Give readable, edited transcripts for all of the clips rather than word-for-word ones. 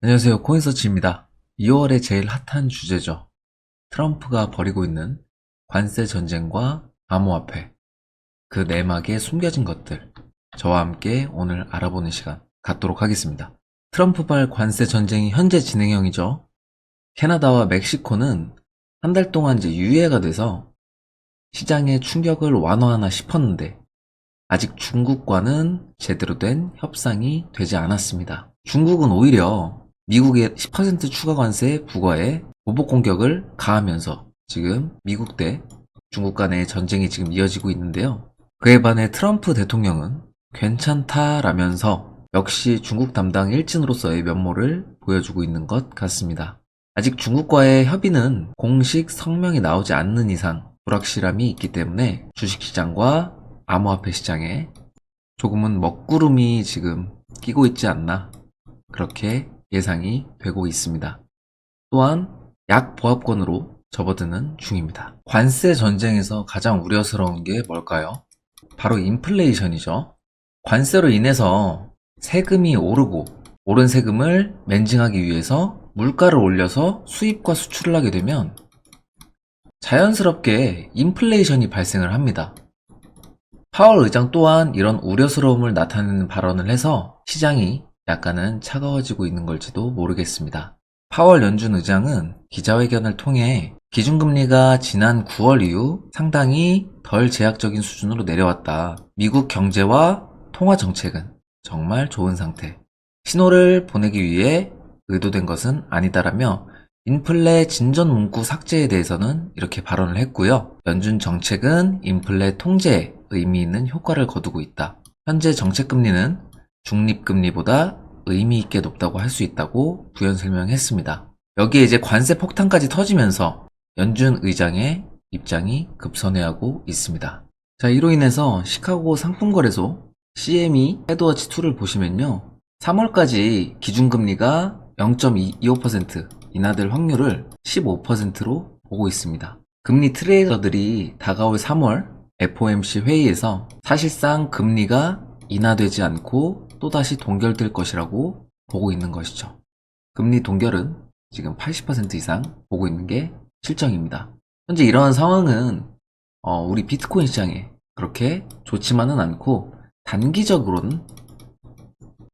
안녕하세요. 코인서치입니다. 2월에 제일 핫한 주제죠. 트럼프가 벌이고 있는 관세 전쟁과 암호화폐, 그 내막에 숨겨진 것들, 저와 함께 오늘 알아보는 시간 갖도록 하겠습니다. 트럼프발 관세 전쟁이 현재 진행형이죠. 캐나다와 멕시코는 한 달 동안 이제 유예가 돼서 시장의 충격을 완화하나 싶었는데 아직 중국과는 제대로 된 협상이 되지 않았습니다. 중국은 오히려 미국의 10% 추가 관세 부과에 보복 공격을 가하면서 지금 미국 대 중국 간의 전쟁이 지금 이어지고 있는데요. 그에 반해 트럼프 대통령은 괜찮다라면서 역시 중국 담당 일진으로서의 면모를 보여주고 있는 것 같습니다. 아직 중국과의 협의는 공식 성명이 나오지 않는 이상 불확실함이 있기 때문에 주식시장과 암호화폐 시장에 조금은 먹구름이 지금 끼고 있지 않나 그렇게 예상이 되고 있습니다. 또한 약보합권으로 접어드는 중입니다. 관세 전쟁에서 가장 우려스러운 게 뭘까요? 바로 인플레이션이죠. 관세로 인해서 세금이 오르고 오른 세금을 맨징하기 위해서 물가를 올려서 수입과 수출을 하게 되면 자연스럽게 인플레이션이 발생을 합니다. 파월 의장 또한 이런 우려스러움을 나타내는 발언을 해서 시장이 약간은 차가워지고 있는 걸지도 모르겠습니다. 파월 연준 의장은 기자회견을 통해 기준금리가 지난 9월 이후 상당히 덜 제약적인 수준으로 내려왔다. 미국 경제와 통화 정책은 정말 좋은 상태. 신호를 보내기 위해 의도된 것은 아니다라며 인플레 진전 문구 삭제에 대해서는 이렇게 발언을 했고요. 연준 정책은 인플레 통제에 의미 있는 효과를 거두고 있다. 현재 정책금리는 중립금리보다 의미 있게 높다고 할 수 있다고 부연 설명했습니다. 여기에 이제 관세 폭탄까지 터지면서 연준 의장의 입장이 급선회하고 있습니다. 자, 이로 인해서 시카고 상품거래소 CME 헤드워치2를 보시면요. 3월까지 기준금리가 0.25% 인하될 확률을 15%로 보고 있습니다. 금리 트레이더들이 다가올 3월 FOMC 회의에서 사실상 금리가 인하되지 않고 또다시 동결될 것이라고 보고 있는 것이죠. 금리 동결은 지금 80% 이상 보고 있는 게 실정입니다. 현재 이러한 상황은 우리 비트코인 시장에 그렇게 좋지만은 않고 단기적으로는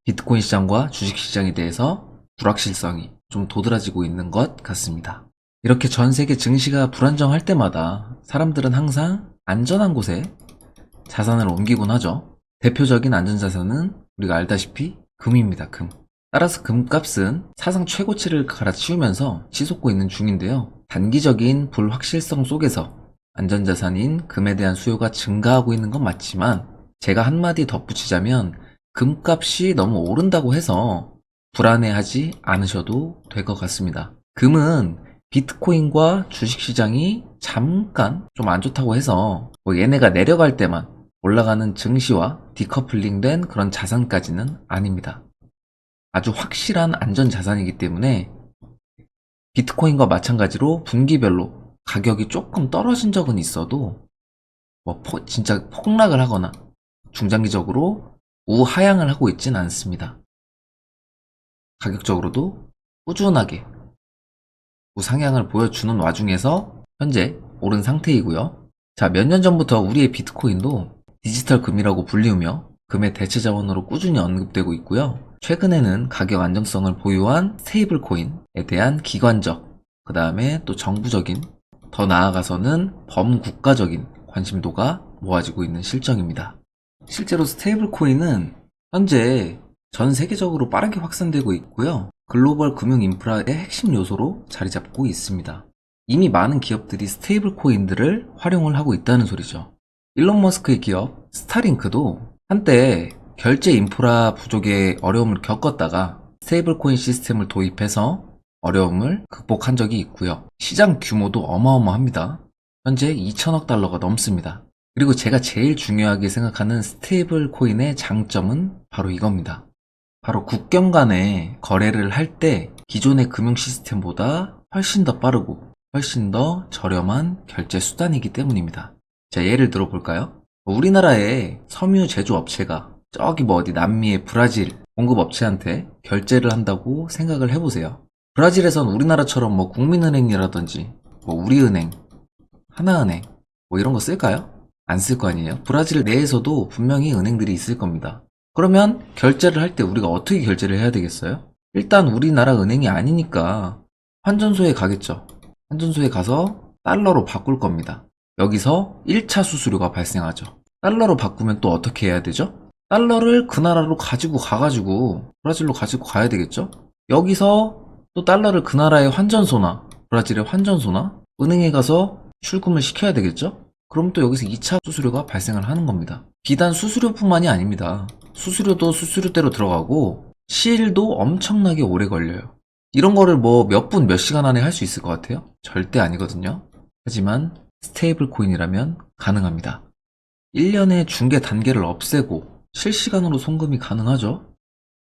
비트코인 시장과 주식시장에 대해서 불확실성이 좀 도드라지고 있는 것 같습니다. 이렇게 전 세계 증시가 불안정할 때마다 사람들은 항상 안전한 곳에 자산을 옮기곤 하죠. 대표적인 안전자산은 우리가 알다시피 금입니다. 금. 따라서 금값은 사상 최고치를 갈아치우면서 치솟고 있는 중인데요. 단기적인 불확실성 속에서 안전자산인 금에 대한 수요가 증가하고 있는 건 맞지만 제가 한마디 덧붙이자면 금값이 너무 오른다고 해서 불안해하지 않으셔도 될 것 같습니다. 금은 비트코인과 주식시장이 잠깐 좀 안 좋다고 해서 얘네가 내려갈 때만 올라가는 증시와 디커플링된 그런 자산까지는 아닙니다. 아주 확실한 안전자산이기 때문에 비트코인과 마찬가지로 분기별로 가격이 조금 떨어진 적은 있어도 진짜 폭락을 하거나 중장기적으로 우하향을 하고 있진 않습니다. 가격적으로도 꾸준하게 우상향을 보여주는 와중에서 현재 오른 상태이고요. 자, 몇 년 전부터 우리의 비트코인도 디지털 금이라고 불리우며 금의 대체 자원으로 꾸준히 언급되고 있고요. 최근에는 가격 안정성을 보유한 스테이블 코인에 대한 기관적, 그 다음에 또 정부적인, 더 나아가서는 범국가적인 관심도가 모아지고 있는 실정입니다. 실제로 스테이블 코인은 현재 전 세계적으로 빠르게 확산되고 있고요. 글로벌 금융 인프라의 핵심 요소로 자리 잡고 있습니다. 이미 많은 기업들이 스테이블 코인들을 활용을 하고 있다는 소리죠. 일론 머스크의 기업 스타링크도 한때 결제 인프라 부족에 어려움을 겪었다가 스테이블 코인 시스템을 도입해서 어려움을 극복한 적이 있고요. 시장 규모도 어마어마합니다. 현재 2천억 달러가 넘습니다. 그리고 제가 제일 중요하게 생각하는 스테이블 코인의 장점은 바로 이겁니다. 바로 국경 간에 거래를 할 때 기존의 금융 시스템보다 훨씬 더 빠르고 훨씬 더 저렴한 결제 수단이기 때문입니다. 자, 예를 들어 볼까요? 우리나라의 섬유 제조업체가 저기 어디 남미의 브라질 공급업체한테 결제를 한다고 생각을 해보세요. 브라질에선 우리나라처럼 뭐 국민은행이라든지 뭐 우리은행, 하나은행 뭐 이런 거 쓸까요? 안 쓸 거 아니에요? 브라질 내에서도 분명히 은행들이 있을 겁니다. 그러면 결제를 할 때 우리가 어떻게 결제를 해야 되겠어요? 일단 우리나라 은행이 아니니까 환전소에 가겠죠. 환전소에 가서 달러로 바꿀 겁니다. 여기서 1차 수수료가 발생하죠. 달러로 바꾸면 또 어떻게 해야 되죠? 달러를 그 나라로 가지고 가가지고 브라질로 가지고 가야 되겠죠? 여기서 또 달러를 그 나라의 환전소나 브라질의 환전소나 은행에 가서 출금을 시켜야 되겠죠? 그럼 또 여기서 2차 수수료가 발생을 하는 겁니다. 비단 수수료뿐만이 아닙니다. 수수료도 수수료대로 들어가고 시일도 엄청나게 오래 걸려요. 이런 거를 뭐 몇 분, 몇 시간 안에 할 수 있을 것 같아요? 절대 아니거든요. 하지만 스테이블 코인이라면 가능합니다. 1년의 중개 단계를 없애고 실시간으로 송금이 가능하죠?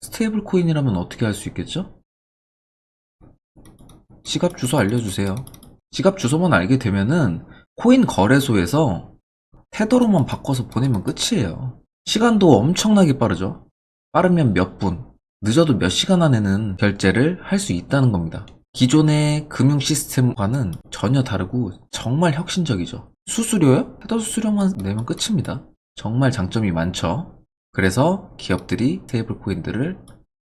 스테이블 코인이라면 어떻게 할 수 있겠죠? 지갑 주소 알려주세요. 지갑 주소만 알게 되면은 코인 거래소에서 테더로만 바꿔서 보내면 끝이에요. 시간도 엄청나게 빠르죠. 빠르면 몇 분, 늦어도 몇 시간 안에는 결제를 할 수 있다는 겁니다. 기존의 금융 시스템과는 전혀 다르고 정말 혁신적이죠. 수수료요? 테더 수수료만 내면 끝입니다. 정말 장점이 많죠. 그래서 기업들이 스테이블 코인들을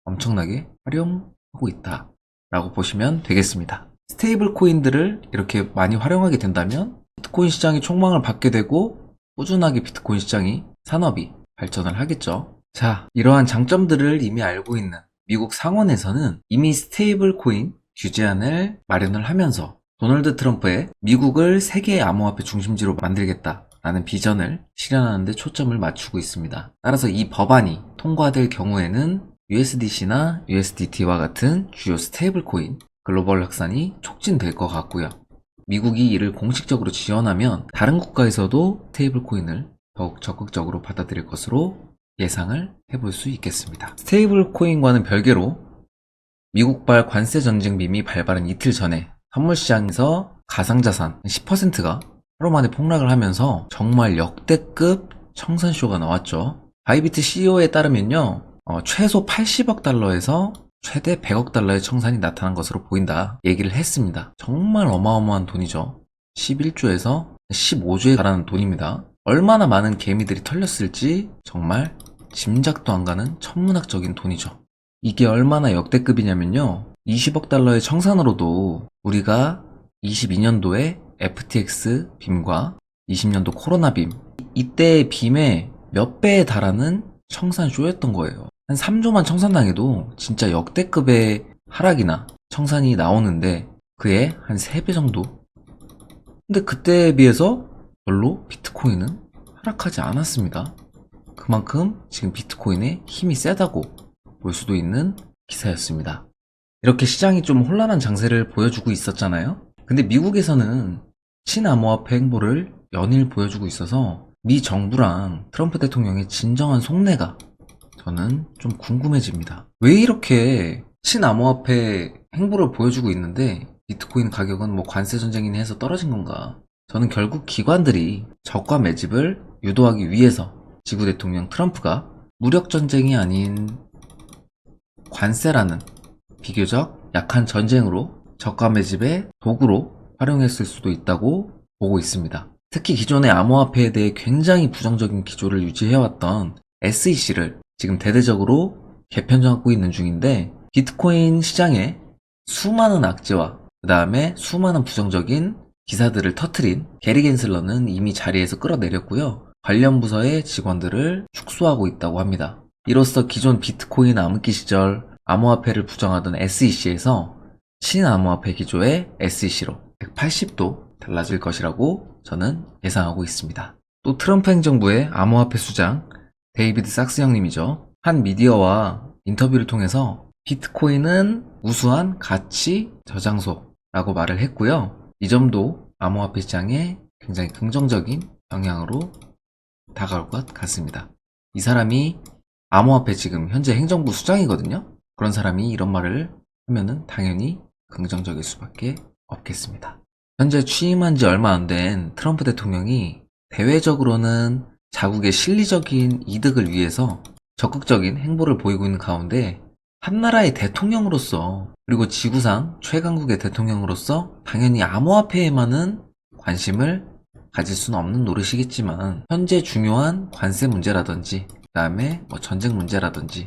엄청나게 활용하고 있다 라고 보시면 되겠습니다. 스테이블 코인들을 이렇게 많이 활용하게 된다면 비트코인 시장이 촉망을 받게 되고 꾸준하게 비트코인 시장이 산업이 발전을 하겠죠. 자, 이러한 장점들을 이미 알고 있는 미국 상원에서는 이미 스테이블 코인 규제안을 마련을 하면서 도널드 트럼프의 미국을 세계의 암호화폐 중심지로 만들겠다라는 비전을 실현하는 데 초점을 맞추고 있습니다. 따라서 이 법안이 통과될 경우에는 USDC나 USDT와 같은 주요 스테이블 코인 글로벌 확산이 촉진될 것 같고요. 미국이 이를 공식적으로 지원하면 다른 국가에서도 스테이블 코인을 더욱 적극적으로 받아들일 것으로 예상을 해볼 수 있겠습니다. 스테이블 코인과는 별개로 미국발 관세 전쟁 밈이 발발한 이틀 전에 선물 시장에서 가상자산 10%가 하루 만에 폭락을 하면서 정말 역대급 청산쇼가 나왔죠. 바이비트 CEO에 따르면요, 최소 80억 달러에서 최대 100억 달러의 청산이 나타난 것으로 보인다 얘기를 했습니다. 정말 어마어마한 돈이죠. 11조에서 15조에 달하는 돈입니다. 얼마나 많은 개미들이 털렸을지 정말 짐작도 안 가는 천문학적인 돈이죠. 이게 얼마나 역대급이냐면요, 20억 달러의 청산으로도 우리가 22년도에 FTX 빔과 20년도 코로나 빔, 이때의 빔의 몇 배에 달하는 청산쇼였던 거예요. 한 3조만 청산당해도 진짜 역대급의 하락이나 청산이 나오는데 그의 한 3배 정도? 근데 그때에 비해서 별로 비트코인은 하락하지 않았습니다. 그만큼 지금 비트코인의 힘이 세다고 볼 수도 있는 기사였습니다. 이렇게 시장이 좀 혼란한 장세를 보여주고 있었잖아요. 근데 미국에서는 친암호화폐 행보를 연일 보여주고 있어서 미 정부랑 트럼프 대통령의 진정한 속내가 저는 좀 궁금해집니다. 왜 이렇게 친암호화폐 행보를 보여주고 있는데 비트코인 가격은 뭐 관세 전쟁이니 해서 떨어진 건가? 저는 결국 기관들이 저가 매집을 유도하기 위해서 지구 대통령 트럼프가 무력 전쟁이 아닌 관세라는 비교적 약한 전쟁으로 저가 매집의 도구로 활용했을 수도 있다고 보고 있습니다. 특히 기존의 암호화폐에 대해 굉장히 부정적인 기조를 유지해왔던 SEC를 지금 대대적으로 개편하고 있는 중인데, 비트코인 시장에 수많은 악재와 그 다음에 수많은 부정적인 기사들을 터트린 게리 겐슬러는 이미 자리에서 끌어내렸고요. 관련 부서의 직원들을 축소하고 있다고 합니다. 이로써 기존 비트코인 암흑기 시절 암호화폐를 부정하던 SEC에서 친암호화폐 기조의 SEC로 180도 달라질 것이라고 저는 예상하고 있습니다. 또 트럼프 행정부의 암호화폐 수장 데이비드 sak스 형님이죠. 한 미디어와 인터뷰를 통해서 비트코인은 우수한 가치 저장소라고 말을 했고요. 이 점도 암호화폐 시장에 굉장히 긍정적인 영향으로 다가올 것 같습니다. 이 사람이 암호화폐 지금 현재 행정부 수장이거든요. 그런 사람이 이런 말을 하면은 당연히 긍정적일 수밖에 없겠습니다. 현재 취임한 지 얼마 안 된 트럼프 대통령이 대외적으로는 자국의 실리적인 이득을 위해서 적극적인 행보를 보이고 있는 가운데 한 나라의 대통령으로서 그리고 지구상 최강국의 대통령으로서 당연히 암호화폐에만은 관심을 가질 수는 없는 노릇이겠지만 현재 중요한 관세 문제라든지 그다음에 전쟁 문제라든지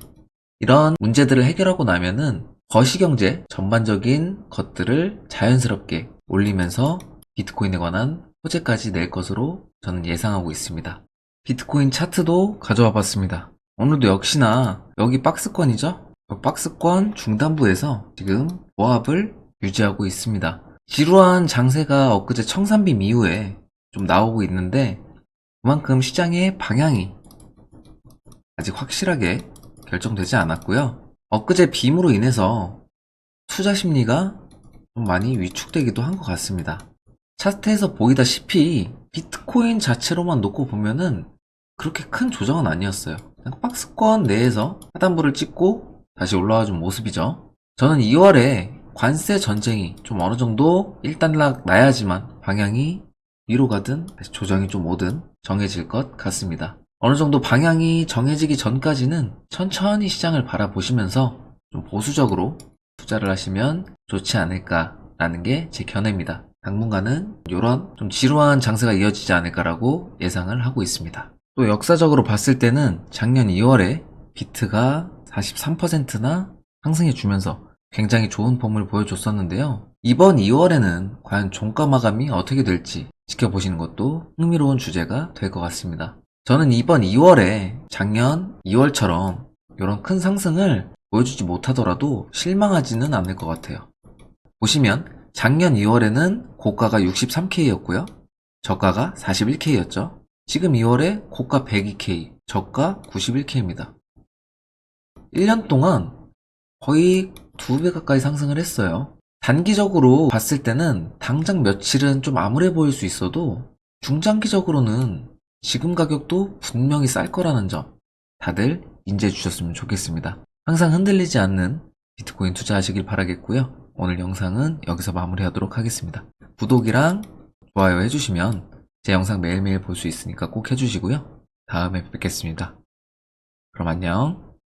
이런 문제들을 해결하고 나면은 거시경제 전반적인 것들을 자연스럽게 올리면서 비트코인에 관한 호재까지 낼 것으로 저는 예상하고 있습니다. 비트코인 차트도 가져와 봤습니다. 오늘도 역시나 여기 박스권이죠? 박스권 중단부에서 지금 보합을 유지하고 있습니다. 지루한 장세가 엊그제 청산빔 이후에 좀 나오고 있는데 그만큼 시장의 방향이 아직 확실하게 결정되지 않았고요. 엊그제 빔으로 인해서 투자 심리가 좀 많이 위축되기도 한 것 같습니다. 차트에서 보이다시피 비트코인 자체로만 놓고 보면은 그렇게 큰 조정은 아니었어요. 그냥 박스권 내에서 하단부를 찍고 다시 올라와 준 모습이죠. 저는 2월에 관세 전쟁이 좀 어느 정도 일단락 나야지만 방향이 위로 가든 다시 조정이 좀 오든 정해질 것 같습니다. 어느 정도 방향이 정해지기 전까지는 천천히 시장을 바라보시면서 좀 보수적으로 투자를 하시면 좋지 않을까라는 게 제 견해입니다. 당분간은 이런 좀 지루한 장세가 이어지지 않을까라고 예상을 하고 있습니다. 또 역사적으로 봤을 때는 작년 2월에 비트가 43%나 상승해 주면서 굉장히 좋은 폼을 보여줬었는데요. 이번 2월에는 과연 종가 마감이 어떻게 될지 지켜보시는 것도 흥미로운 주제가 될 것 같습니다. 저는 이번 2월에 작년 2월처럼 이런 큰 상승을 보여주지 못하더라도 실망하지는 않을 것 같아요. 보시면 작년 2월에는 고가가 63K였고요. 저가가 41K였죠. 지금 2월에 고가 102K, 저가 91K입니다. 1년 동안 거의 2배 가까이 상승을 했어요. 단기적으로 봤을 때는 당장 며칠은 좀 암울해 보일 수 있어도 중장기적으로는 지금 가격도 분명히 쌀 거라는 점 다들 인지해 주셨으면 좋겠습니다. 항상 흔들리지 않는 비트코인 투자하시길 바라겠고요. 오늘 영상은 여기서 마무리하도록 하겠습니다. 구독이랑 좋아요 해주시면 제 영상 매일매일 볼 수 있으니까 꼭 해주시고요. 다음에 뵙겠습니다. 그럼 안녕.